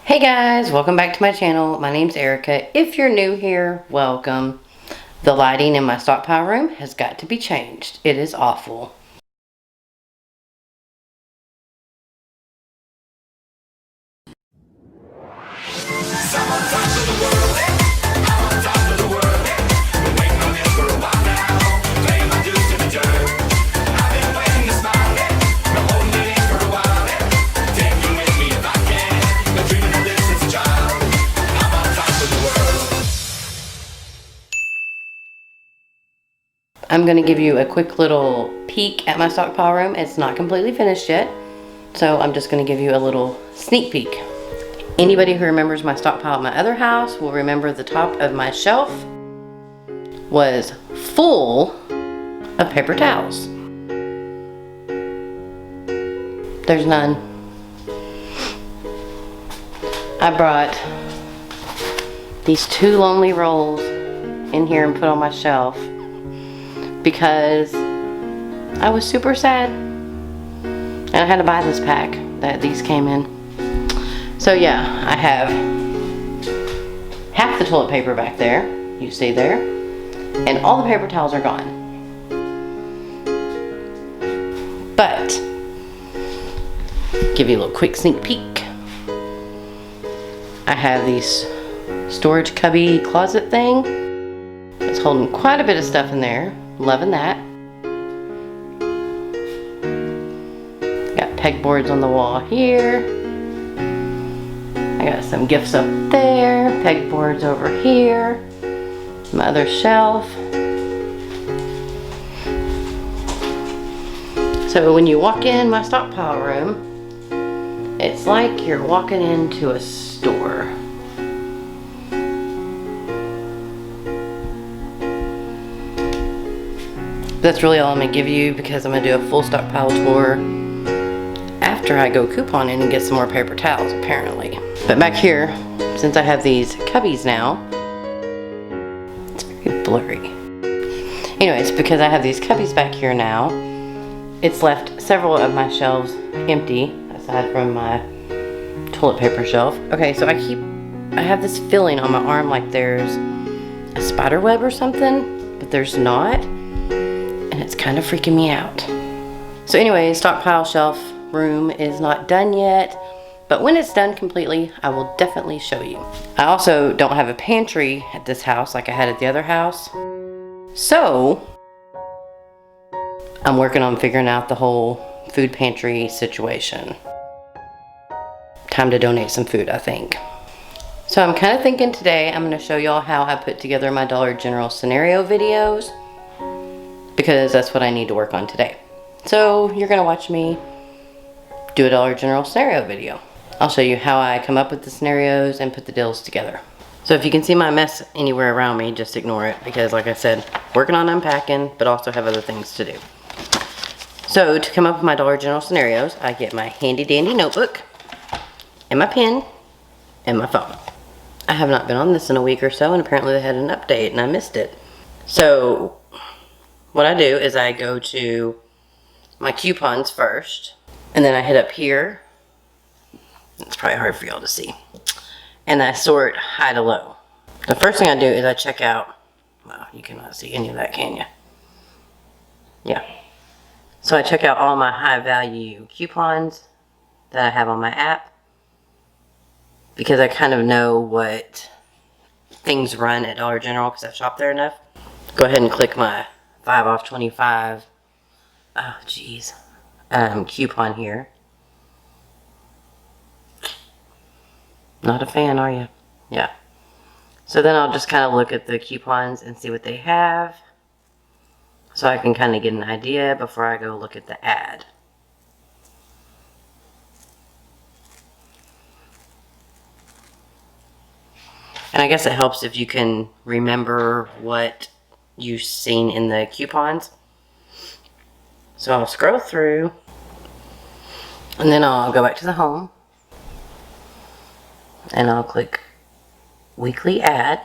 Hey guys, welcome back to my channel. My name's Erica. If you're new here, welcome. The lighting in my stockpile room has got to be changed. It is awful. I'm going to give you a quick little peek at my stockpile room. It's not completely finished yet, so I'm just going to give you a little sneak peek. Anybody who remembers my stockpile at my other house will remember the top of my shelf was full of paper towels. There's none. I brought these two lonely rolls in here and put on my shelf because I was super sad and I had to buy this pack that these came in. So yeah, I have half the toilet paper back there, you see there, and all the paper towels are gone. But, give you a little quick sneak peek. I have these storage cubby closet thing. It's holding quite a bit of stuff in there. Loving that. Got pegboards on the wall here. I got some gifts up there. Pegboards over here. My other shelf. So when you walk in my stockpile room, it's like you're walking into a store. That's really all I'm going to give you because I'm going to do a full stockpile tour after I go couponing and get some more paper towels apparently. But back here, since I have these cubbies now, it's very blurry. Anyways, because I have these cubbies back here now, it's left several of my shelves empty aside from my toilet paper shelf. Okay, so I have this feeling on my arm like there's a spider web or something, but there's not. And it's kind of freaking me out. So anyway, stockpile shelf room is not done yet, but when it's done completely, I will definitely show you. I also don't have a pantry at this house like I had at the other house. So, I'm working on figuring out the whole food pantry situation. Time to donate some food, I think. So I'm kind of thinking today I'm going to show y'all how I put together my Dollar General scenario videos, because that's what I need to work on today. So you're gonna watch me do a Dollar General scenario video. I'll show you how I come up with the scenarios and put the deals together. So if you can see my mess anywhere around me, just ignore it, because like I said, working on unpacking, but also have other things to do. So to come up with my Dollar General scenarios, I get my handy dandy notebook and my pen and my phone. I have not been on this in a week or so, and apparently they had an update and I missed it. So what I do is I go to my coupons first, and then I hit up here. It's probably hard for y'all to see. And I sort high to low. The first thing I do is I check out, well, you cannot see any of that, can you? Yeah. So I check out all my high value coupons that I have on my app, because I kind of know what things run at Dollar General because I've shopped there enough. Go ahead and click my 5 off 25, oh geez, coupon here. Not a fan, are you? Yeah. So then I'll just kind of look at the coupons and see what they have, so I can kind of get an idea before I go look at the ad. And I guess it helps if you can remember what you've seen in the coupons. So I'll scroll through, and then I'll go back to the home, and I'll click weekly ad,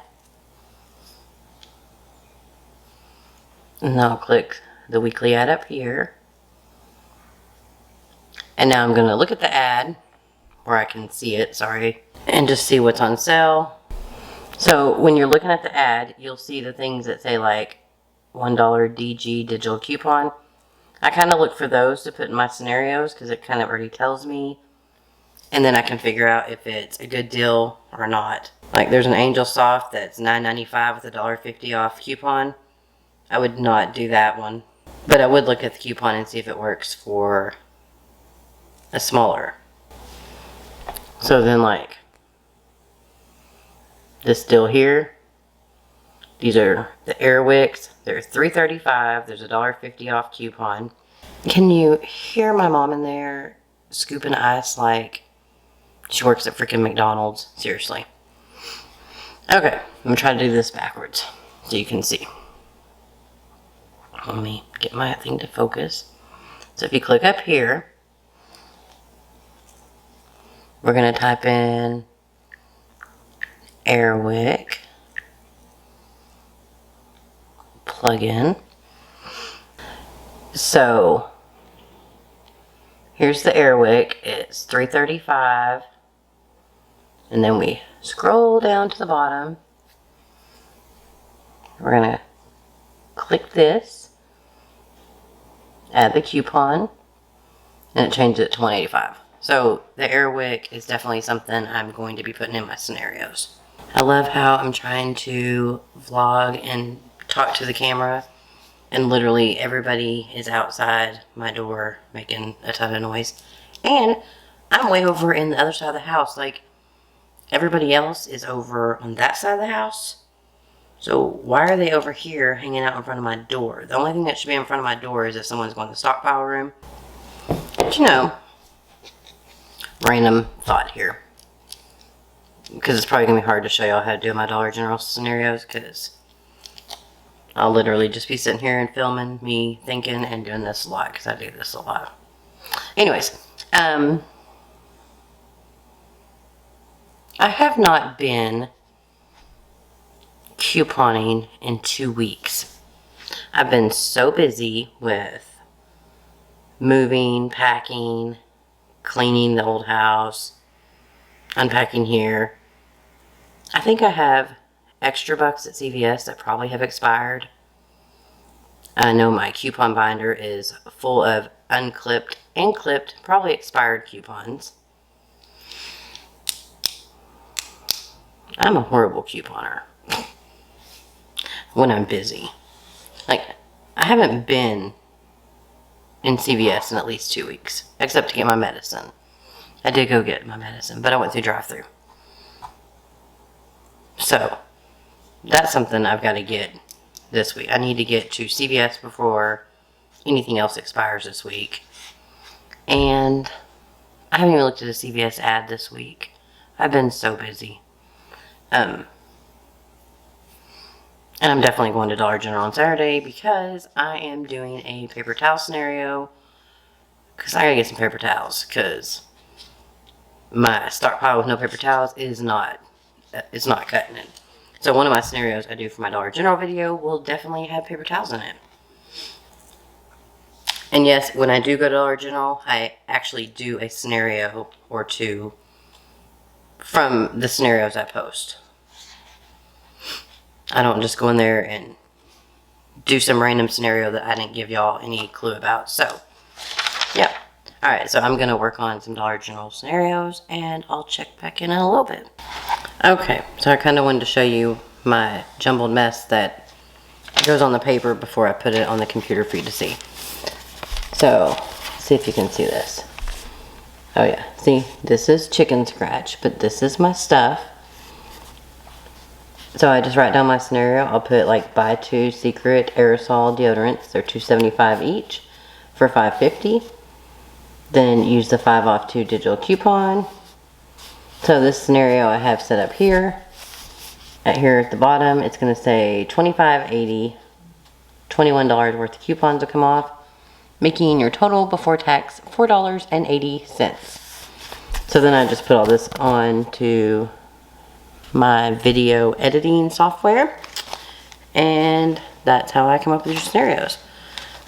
and I'll click the weekly ad up here, and now I'm going to look at the ad where I can see it, sorry, and just see what's on sale. So when you're looking at the ad, you'll see the things that say like $1 DG digital coupon. I kind of look for those to put in my scenarios because it kind of already tells me. And then I can figure out if it's a good deal or not. Like there's an Angel Soft that's $9.95 with a $1.50 off coupon. I would not do that one. But I would look at the coupon and see if it works for a smaller. So then like this deal here. These are the VRYQQs. They're $3.35. There's a $1.50 off coupon. Can you hear my mom in there scooping ice like she works at freaking McDonald's? Seriously. Okay, I'm going to try to do this backwards so you can see. Let me get my thing to focus. So if you click up here, we're going to type in VRYQQ plugin. So here's the VRYQQ. It's $3.35. And then we scroll down to the bottom. We're going to click this, add the coupon, and it changes it to $1.85. So the VRYQQ is definitely something I'm going to be putting in my scenarios. I love how I'm trying to vlog and talk to the camera, and literally everybody is outside my door making a ton of noise. And I'm way over in the other side of the house. Like, everybody else is over on that side of the house. So why are they over here hanging out in front of my door? The only thing that should be in front of my door is if someone's going to the stockpile room. But you know, random thought here. Because it's probably going to be hard to show y'all how to do my Dollar General scenarios, because I'll literally just be sitting here and filming me thinking and doing this a lot, because I do this a lot. Anyways, I have not been couponing in 2 weeks. I've been so busy with moving, packing, cleaning the old house, unpacking here. I think I have extra bucks at CVS that probably have expired. I know my coupon binder is full of unclipped and clipped, probably expired coupons. I'm a horrible couponer when I'm busy. Like, I haven't been in CVS in at least 2 weeks, except to get my medicine. I did go get my medicine, but I went through drive-thru. So, that's something I've got to get this week. I need to get to CVS before anything else expires this week. And I haven't even looked at a CVS ad this week. I've been so busy. And I'm definitely going to Dollar General on Saturday because I am doing a paper towel scenario. Because I gotta get some paper towels. Because my stockpile with no paper towels is not, it's not cutting it. So one of my scenarios I do for my Dollar General video will definitely have paper towels in it. And yes, when I do go to Dollar General, I actually do a scenario or two from the scenarios I post. I don't just go in there and do some random scenario that I didn't give y'all any clue about. So, yeah. Alright, so I'm going to work on some Dollar General scenarios, and I'll check back in a little bit. Okay, so I kind of wanted to show you my jumbled mess that goes on the paper before I put it on the computer for you to see. So, see if you can see this. Oh yeah, see, this is chicken scratch, but this is my stuff. So I just write down my scenario. I'll put like buy 2 secret aerosol deodorants. They're $2.75 each for $5.50. Then use the 5 off 2 digital coupon. So this scenario I have set up here. Here at the bottom, it's going to say $25.80. $21 worth of coupons will come off, making your total before tax $4.80. So then I just put all this on to my video editing software, and that's how I come up with your scenarios.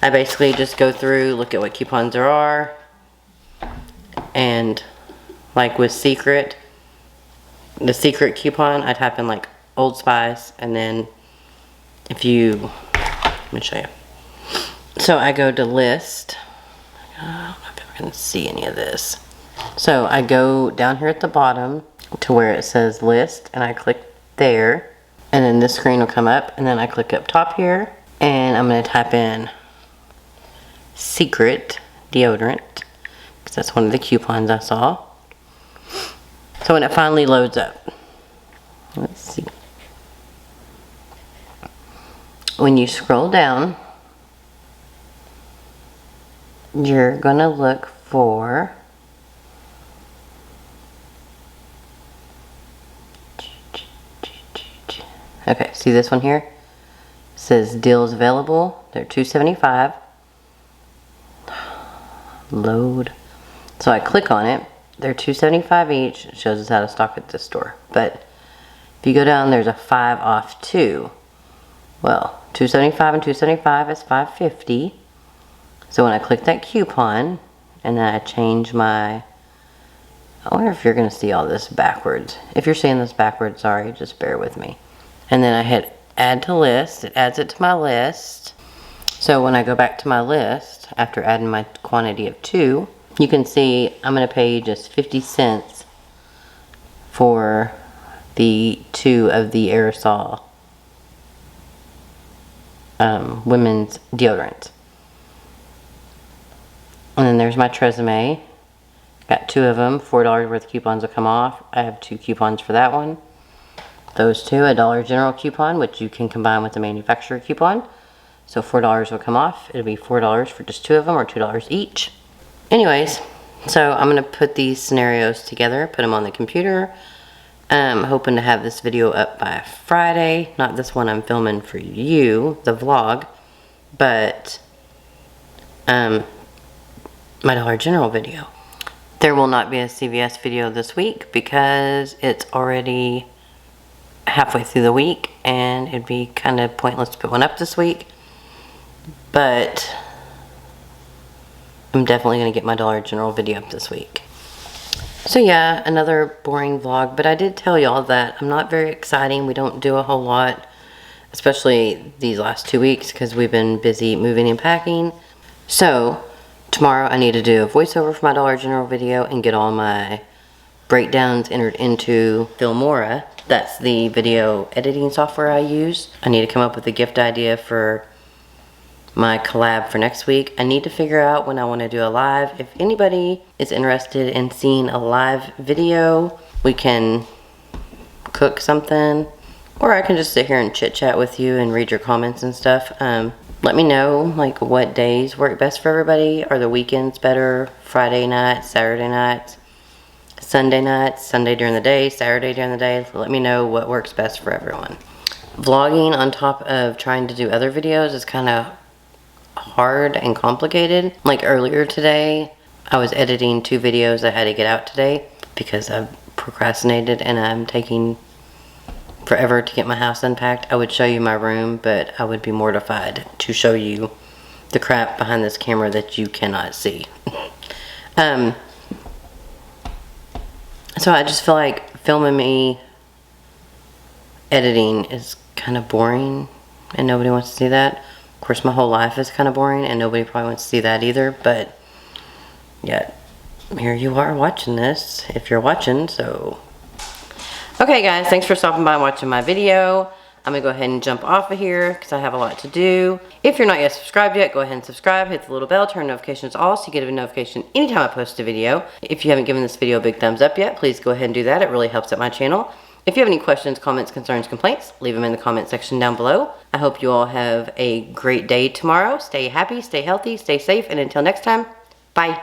I basically just go through, look at what coupons there are, and Like with Secret, the Secret coupon, I type in like Old Spice, and then if you, let me show you. So I go to list. I don't know if you're going to see any of this. So I go down here at the bottom to where it says list, and I click there, and then this screen will come up, and then I click up top here, and I'm going to type in Secret deodorant, because that's one of the coupons I saw. So when it finally loads up, let's see. When you scroll down, you're going to look for okay, see this one here? It says deals available. They're $2.75. Load. So I click on it. They're $2.75 each. It shows us how to stock at this store. But if you go down, there's a 5 off 2. Well, $2.75 and $2.75 is $5.50. So when I click that coupon, and then I change my, I wonder if you're going to see all this backwards. If you're seeing this backwards, sorry, just bear with me. And then I hit add to list. It adds it to my list. So when I go back to my list, after adding my quantity of 2, you can see I'm going to pay just 50 cents for the 2 of the aerosol women's deodorant. And then there's my Tresemme. Got 2 of them. $4 worth of coupons will come off. I have 2 coupons for that one. Those 2, a Dollar General coupon, which you can combine with the manufacturer coupon. So $4 will come off. It'll be $4 for just 2 of them, or $2 each. Anyways, so I'm going to put these scenarios together, put them on the computer. I'm hoping to have this video up by Friday. Not this one I'm filming for you, the vlog, but my Dollar General video. There will not be a CVS video this week because it's already halfway through the week, and it'd be kind of pointless to put one up this week. But I'm definitely going to get my Dollar General video up this week. So yeah, another boring vlog, but I did tell y'all that I'm not very exciting. We don't do a whole lot, especially these last 2 weeks, because we've been busy moving and packing. So tomorrow I need to do a voiceover for my Dollar General video and get all my breakdowns entered into Filmora. That's the video editing software I use. I need to come up with a gift idea for my collab for next week. I need to figure out when I want to do a live. If anybody is interested in seeing a live video, we can cook something, or I can just sit here and chit chat with you and read your comments and stuff. Let me know like what days work best for everybody. Are the weekends better? Friday nights, Saturday nights, Sunday nights, Sunday during the day, Saturday during the day. Let me know what works best for everyone. Vlogging on top of trying to do other videos is kind of hard and complicated. Like earlier today, I was editing 2 videos I had to get out today because I procrastinated and I'm taking forever to get my house unpacked. I would show you my room, but I would be mortified to show you the crap behind this camera that you cannot see. So I just feel like filming me editing is kind of boring and nobody wants to see that. Of course, my whole life is kind of boring and nobody probably wants to see that either, but yeah, here you are watching this, if you're watching. So okay guys, thanks for stopping by and watching my video. I'm gonna go ahead and jump off of here because I have a lot to do. If you're not yet subscribed yet, go ahead and subscribe, hit the little bell, turn notifications off so you get a notification anytime I post a video. If you haven't given this video a big thumbs up yet, please go ahead and do that. It really helps out my channel. If you have any questions, comments, concerns, complaints, leave them in the comment section down below. I hope you all have a great day tomorrow. Stay happy, stay healthy, stay safe, and until next time, bye.